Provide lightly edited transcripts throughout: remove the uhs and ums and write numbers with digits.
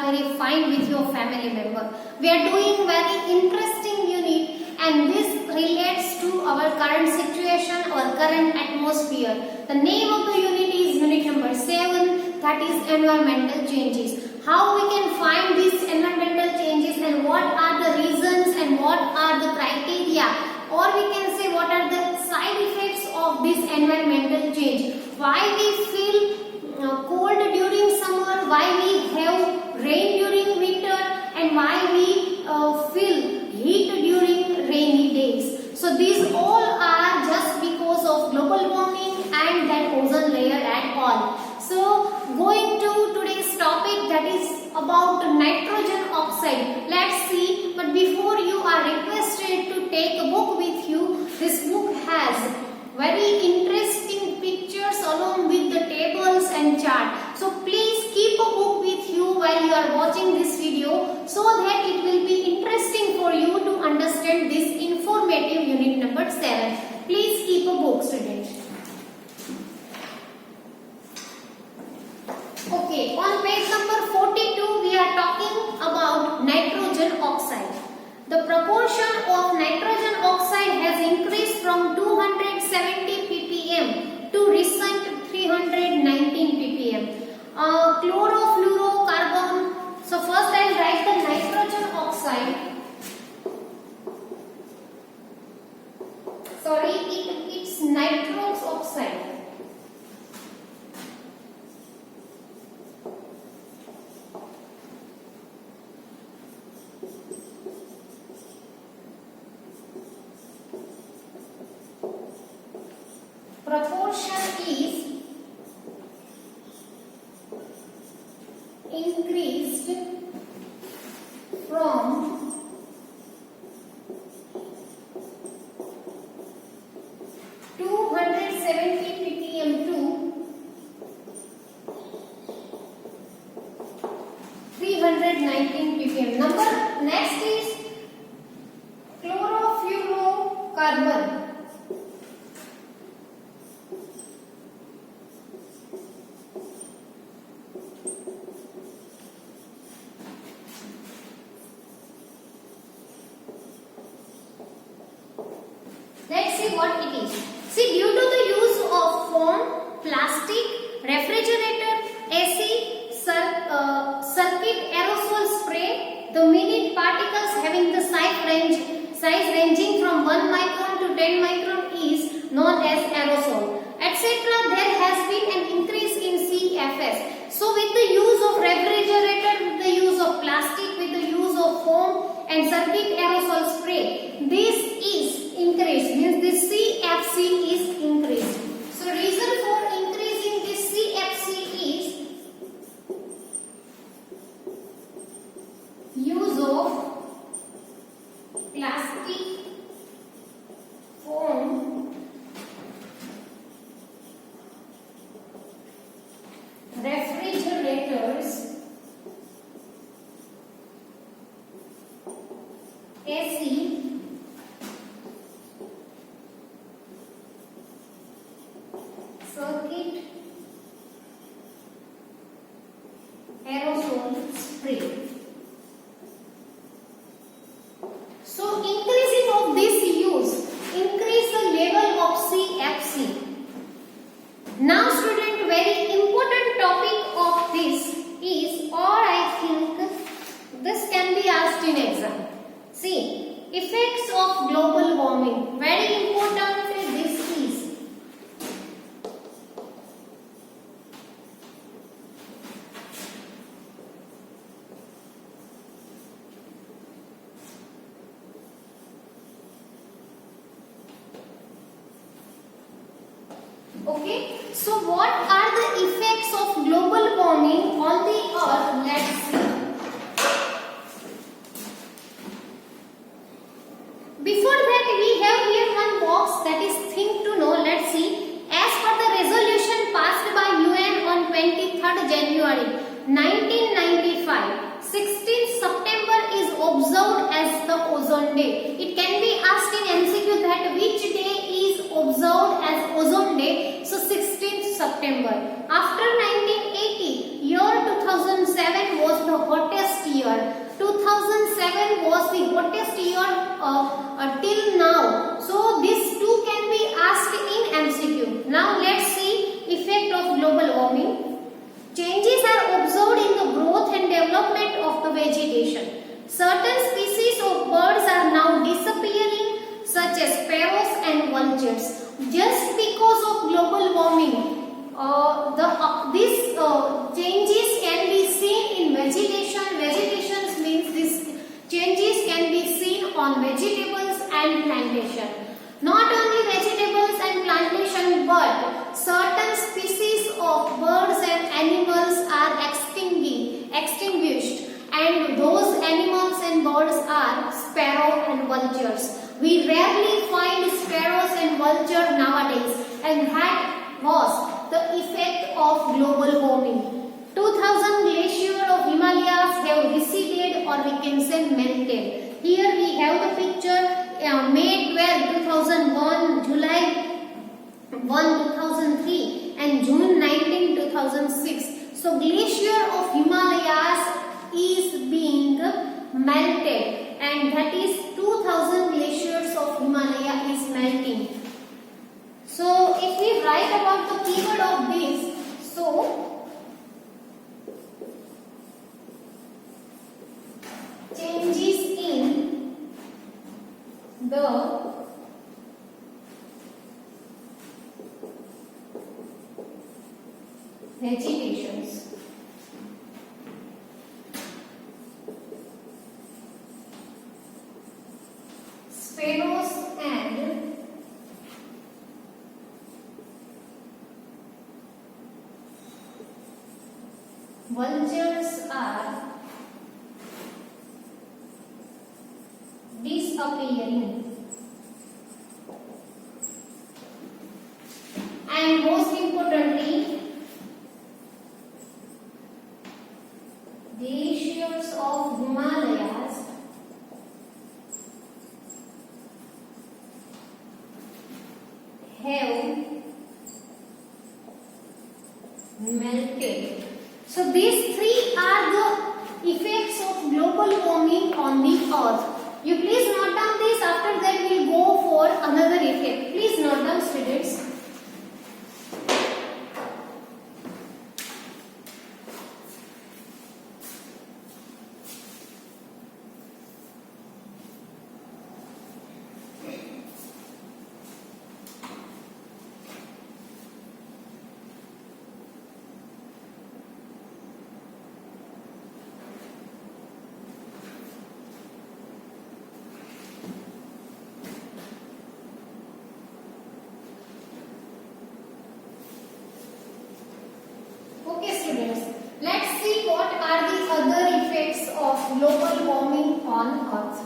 very fine with your family member. We are doing very interesting unit, and this relates to our current situation or current atmosphere. The name of the unit is unit number 7, that is environmental changes. How we can find these environmental changes and what are the reasons and what are the criteria, or we can say what are the side effects of this environmental change. Why we feel cold during summer, why we have rain during winter, and why we feel heat during rainy days. So these all are just because of global warming and that ozone layer at all. So going to today's topic, that is about nitrogen oxide. Let's see, but before you are requested to take a book with you. This book has very interesting pictures along with the tables and chart. So please keep a book with you while you are watching this video, so that it will be interesting for you to understand this informative unit number 7. Please keep a book, students. Okay, on page number 42 we are talking about nitrogen oxide. The proportion of nitrogen oxide has increased from 270 ppm to recent 319 ppm. Chlorofluorocarbon. So first I will write the nitrogen oxide. Sorry, it's nitrous oxide. Proportion is increased from 270 ppm to 319 ppm. Number next is chlorofluorocarbon. Let's see what it is. See, due to the use of foam, plastic, refrigerator, AC, circuit aerosol spray, the minute particles having the size ranging from 1 micron to 10 micron is known as aerosol, etc. There has been an increase in CFS. So with the use of refrigerator, with the use of plastic, with the use of foam and circuit aerosol spray, this is increased, means this CFC is increased. So reason for increasing this CFC is use of plastic, foam, refrigerators, AC, circuit aerosol spray. So increasing of this use increase the level of CFC. Now student, very important topic of this is, or I think this can be asked in exam. See, effects of global warming. Very important this is. Okay, so what are the effects of global warming on the earth? Let's see. Before that, we have here one box, that is thing to know. Let's see. As per the resolution passed by UN on 23rd January 1995, 16th September is observed as the ozone day. It can be asked in MCQ that which day is observed as ozone day. So 16th September. After 1980, year 2007 was the hottest was the hottest year till now? So these two can be asked in MCQ. Now let's see effect of global warming. Changes are observed in the growth and development of the vegetation. Certain species of birds are now disappearing, such as sparrows and vultures. Just because of global warming, these changes can be seen in vegetation. Vegetation means these changes can be seen on vegetables and plantation. Not only vegetables and plantation, but certain species of birds and animals are extinguished, and those animals and birds are sparrow and vultures. We rarely find sparrows and vultures nowadays, and that was the effect of global warming. 2000 glaciers of Himalayas have receded, or we can say melted. Here we have the picture, May 12, 2001, July 1, 2003 and June 19, 2006. So glacier of Himalayas is being melted, and that is 2000 glaciers of Himalaya is melting. So if we write about the keyword of this, so changes in the vegetations. Sparrows and vultures are disappearing. And most importantly, glaciers of Himalayas have melted. So these three are the effects of global warming on the earth. You please note down this. After that we will go for another effect. Please note down, students. Okay students, let's see what are the other effects of global warming on earth.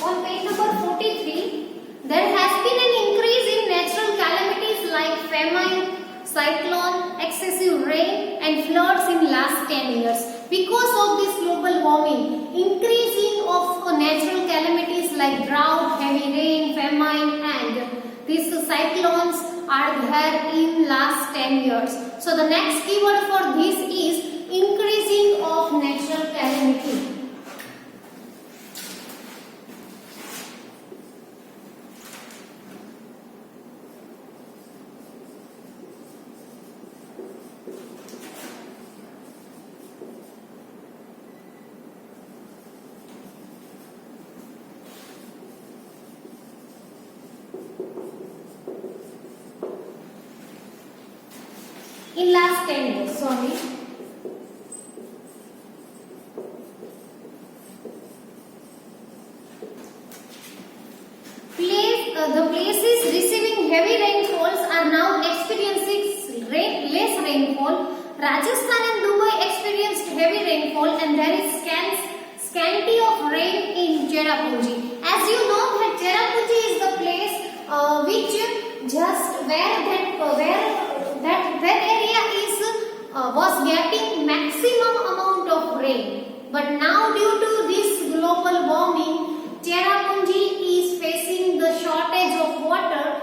On page number 43, there has been an increase in natural calamities like famine, cyclone, excessive rain and floods in last 10 years. Because of this global warming, increasing of natural calamities like drought, heavy rain, famine and these cyclones are there in last 10 years. So the next keyword for this is increasing of natural calamity. In last 10 years, sorry. The places receiving heavy rainfalls are now experiencing less rainfall. Rajasthan and Dubai experienced heavy rainfall, and there is scanty of rain in Cherrapunji. As you know that Cherrapunji is the place which just that area was getting maximum amount of rain. But now due to this global warming, Cherrapunji is facing the shortage of water,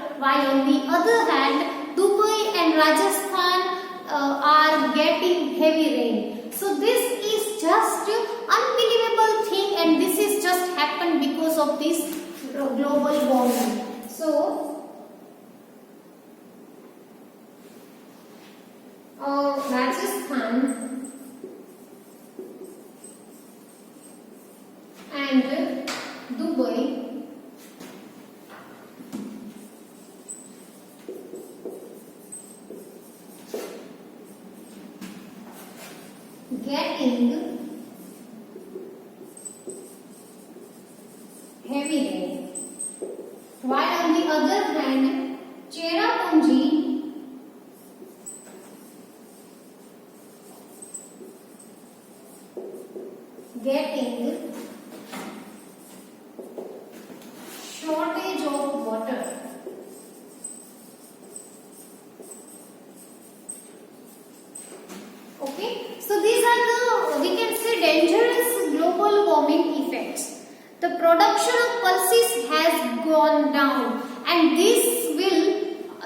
of this global warming. So Rajasthan and Dubai getting heavy rain, while on the other hand Cherrapunji getting shortage of water. Okay, so these are the, we can say, dangerous global warming effects. The production of pulses has gone down, and this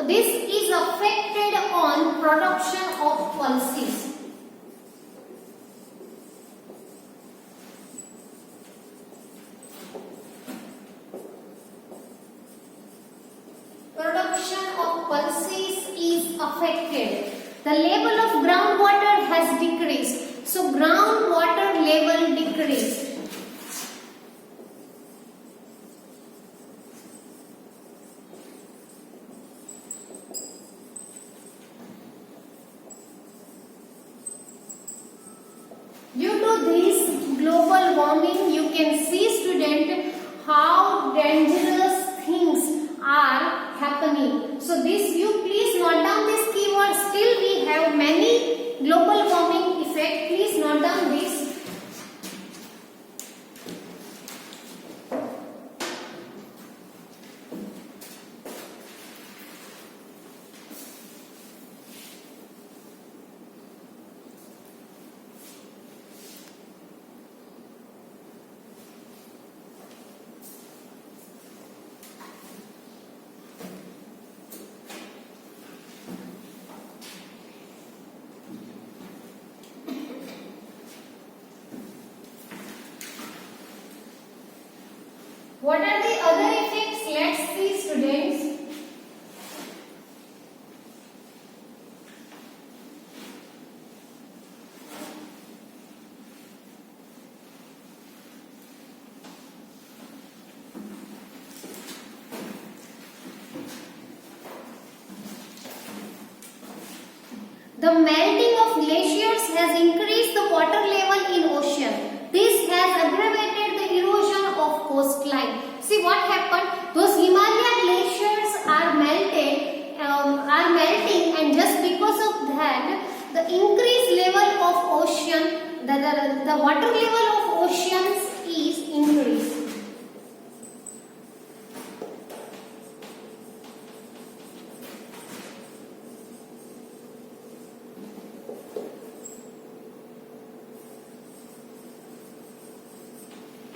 is affected on production of pulses. Production of pulses is affected. The level of groundwater has decreased. So groundwater level decreased. Due to this global warming, you can see, student, how dangerous things are happening. So this, you please note down this keyword. Still we have many global warming effect. Please note down this. What are the other effects? Let's see, students. The melting of glaciers has increased the water level in ocean. This has aggravated the erosion of coastline. See what happened? Those Himalaya glaciers are melting, and just because of that, the increased level of ocean, the water level of oceans is increased.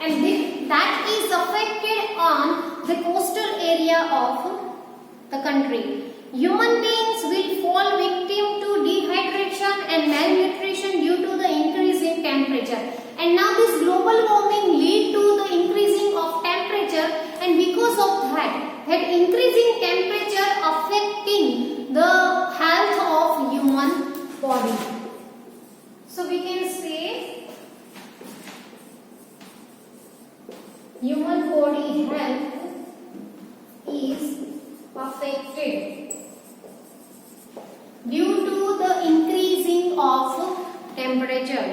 And that is affected on the coastal area of the country. Human beings will fall victim to dehydration and malnutrition due to the increase in temperature. And now this global warming lead to the increasing of temperature, and because of that increasing temperature affecting the health of human body. So we can say human body health is affected due to the increasing of temperature.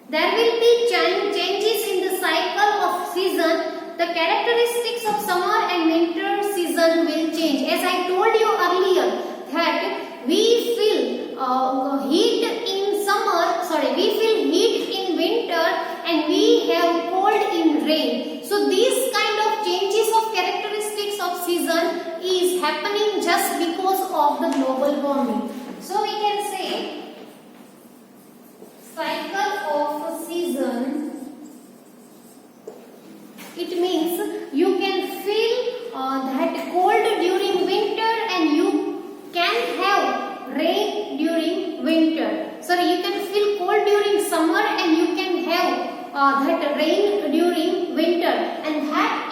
There will be changes in the cycle of season. The characteristics of summer and winter season will change. As I told you earlier that we feel heat in summer, we feel heat in winter, and we have cold in rain. So these kind of changes of characteristics of season is happening just because of the global warming. So we can say cycle of season, it means you can feel that cold during winter, and you can have rain during winter. You can feel cold during summer, and you can have that rain during winter, and that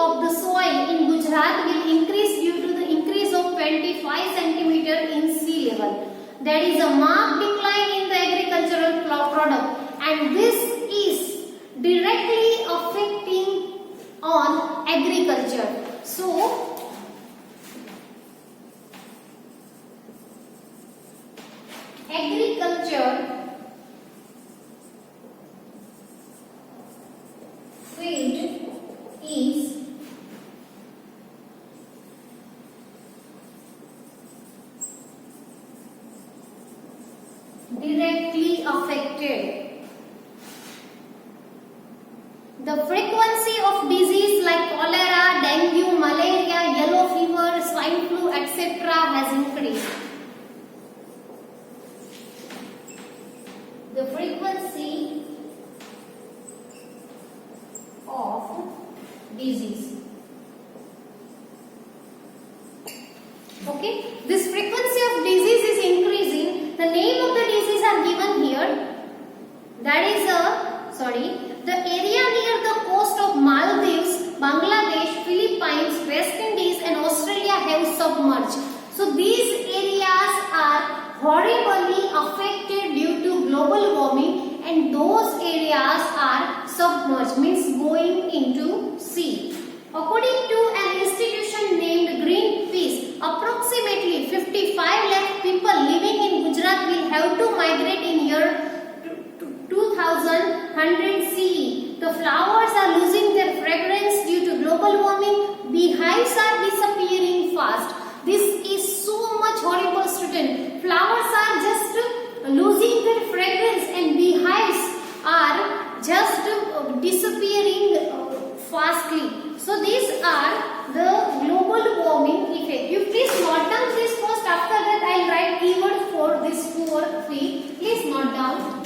of the soil in Gujarat will increase due to the increase of 25 centimeter in sea level. There is a marked decline in the agricultural product, and this is directly affecting on agriculture. So, agriculture field is directly affected. The frequency of disease like cholera, dengue, malaria, yellow fever, swine flu, etc. has increased. The frequency of disease. Okay, this frequency of disease is increasing. The name of the disease are given here. That is the area near the coast of Maldives, Bangladesh, Philippines, West Indies and Australia have submerged. So these areas are horribly affected due to global warming, and those areas are submerged, means going into sea. According to an institution named Greenpeace, approximately 55 lakh people living in Gujarat will have to migrate in year 2100 CE. The flowers are losing their fragrance due to global warming. Beehives are disappearing fast. This is so much horrible, student. Flowers are just losing their fragrance and beehives are just disappearing fastly. So these are the global warming effect. You please note down this first. After that I will write keyword for this 2 or 3. Please note down.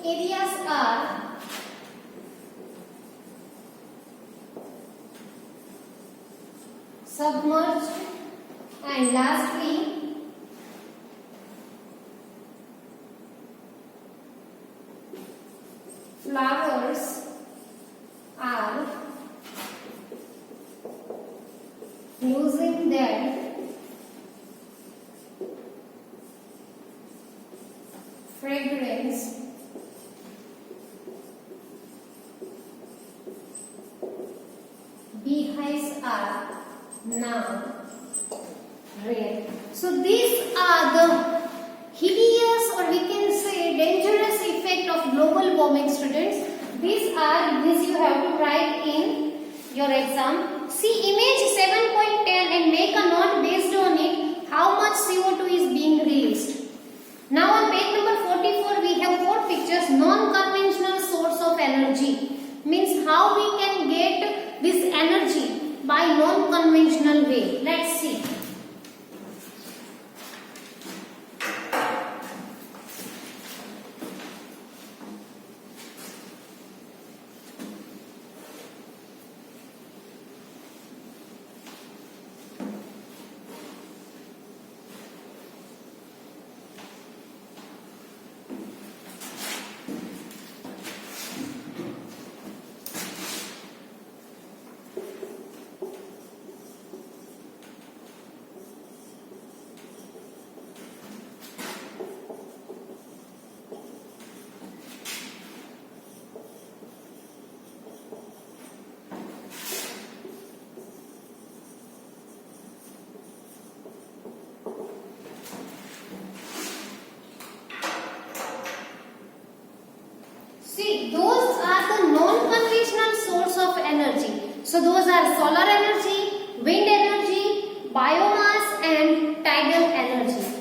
Areas are submerged, and lastly flowers are losing their fragrance beehives are now rare. So these are the hideous, or we can say dangerous effect of global warming, students. These you have to write in your exam. See image 7.10 and make a note based on it how much CO2 is being released. Now on page number 44 we have 4 pictures. Non-conventional source of energy means how we can get this energy by non-conventional way. Let's see. See, those are the non-conventional source of energy. So those are solar energy, wind energy, biomass and tidal energy.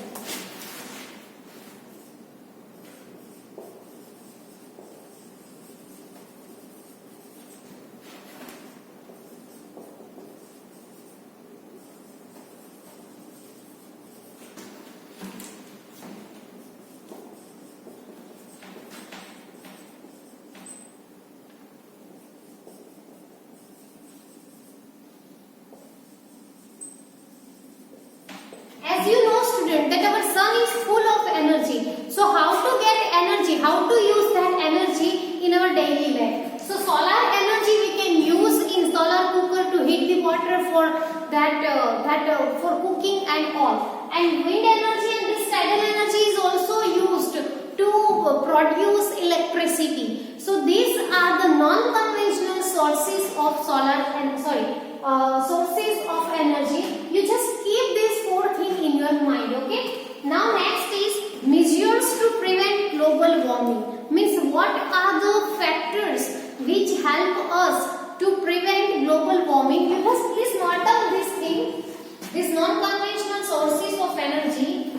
As you know student that our sun is full of energy. So how to get energy, how to use that energy in our daily life. So solar energy we can use in solar cooker to heat the water for for cooking and all. And wind energy and this tidal energy is also used to produce electricity. So these are the non-conventional sources of sources of energy. You just keep these four things in your mind, okay? Now next is measures to prevent global warming. Means what are the factors which help us to prevent global warming? You must please note down this thing, these non-conventional sources of energy.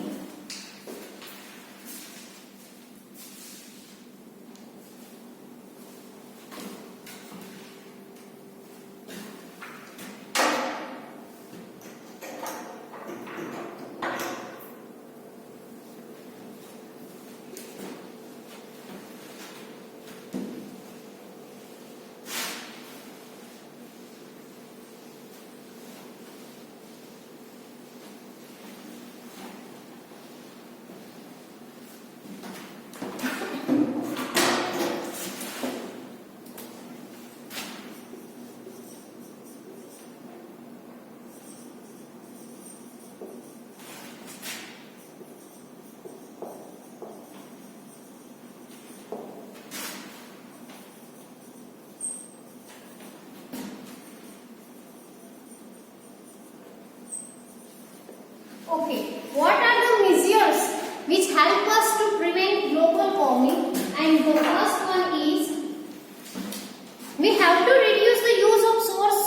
Okay, what are the measures which help us to prevent global warming? And the first one is we have to reduce the use of source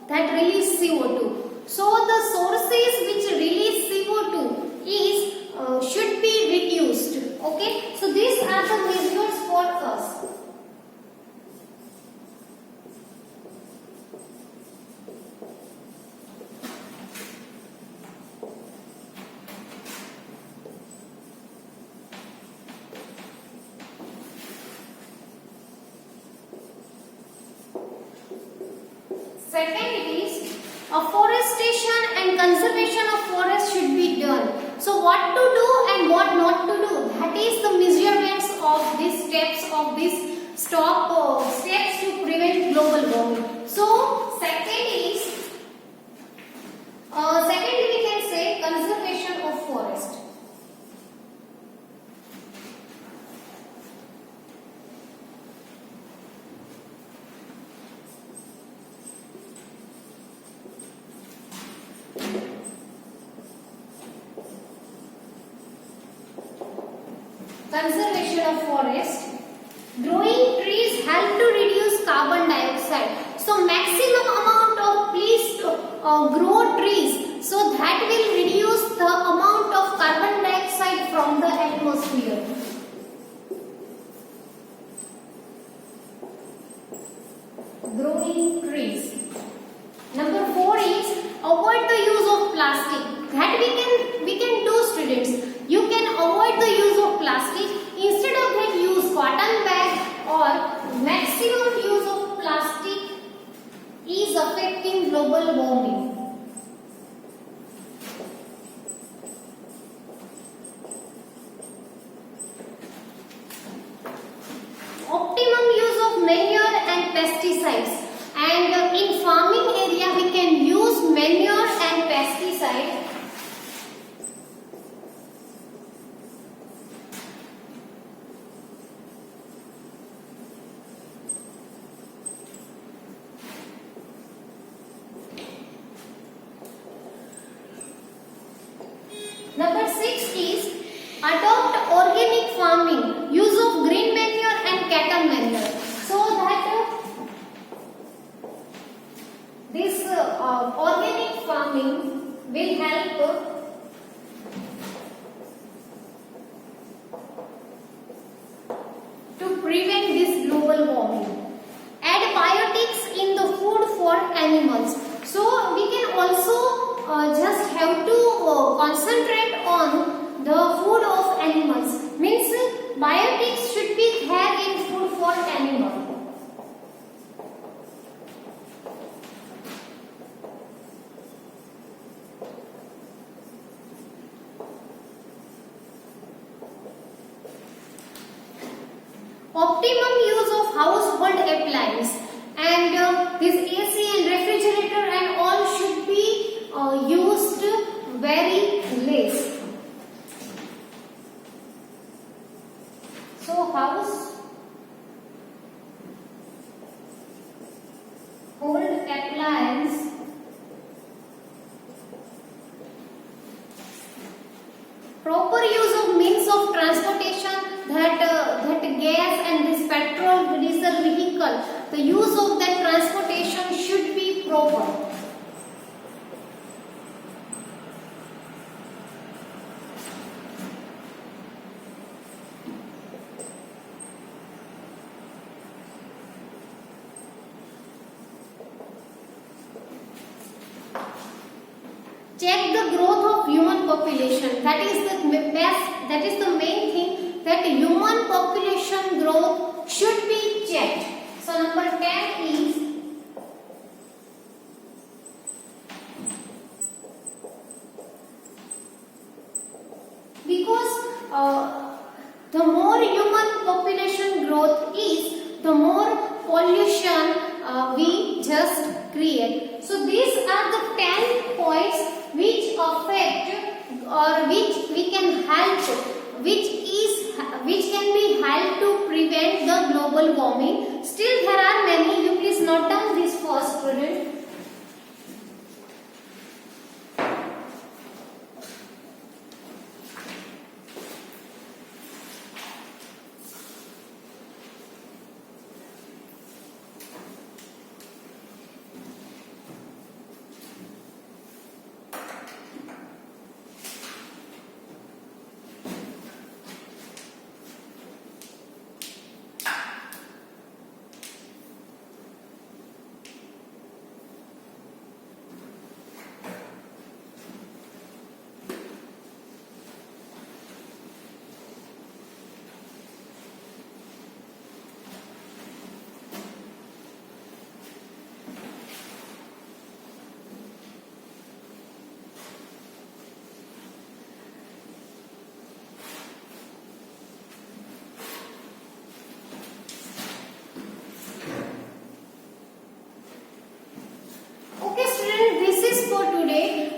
that release CO2. So the sources which release CO2 is should be reduced. Okay, so these are the measures for us. Second is afforestation and conservation of forest should be done. So what to do and what not to do, that is the measurements of these steps of these steps to prevent global warming. So secondly we can say conservation of forest. Conservation of forest. Growing trees help to reduce carbon dioxide. So maximum amount of please grow trees, so that will reduce the amount of carbon dioxide from the atmosphere. Growing trees. Number 4 is avoid the use of plastic. That we can do students. You can avoid the use of plastic. Instead of that, use cotton bag, or maximum use of plastic is affecting global warming. Optimum use of manure and pesticides. And in farming area, we can use manure and pesticide. Number 6 is adopt organic farming, use of green manure and cattle manure. So that warming will help to prevent this global warming. Add biotics in the food for animals. So we can also just have to concentrate on the food of animals. Means biotics should be there in food for animal. Optimum use of household appliance, and this AC and refrigerator and all should be used very less. So household appliance proper use of means of transportation, that gas and this petrol diesel vehicle, the use of that transportation should be proper. Check the growth of human population. That is the best. That is the main thing, that human population growth should be checked. So number 10 is because the more human population growth is, the more pollution we just create. So these are the 10 points which affect or which we can help, which can be helped to prevent the global warming. Still there are many. You please note down this first, student.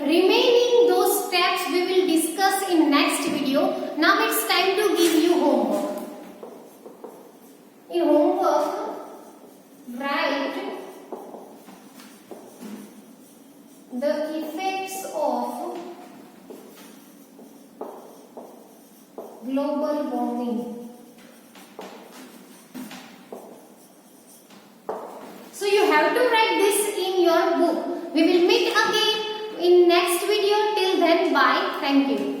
Remaining those steps we will discuss in next video. Now it's time to give you homework. In homework, write the effects of global warming. So you have to write this in your book. We will meet again in next video. Till then, bye. Thank you.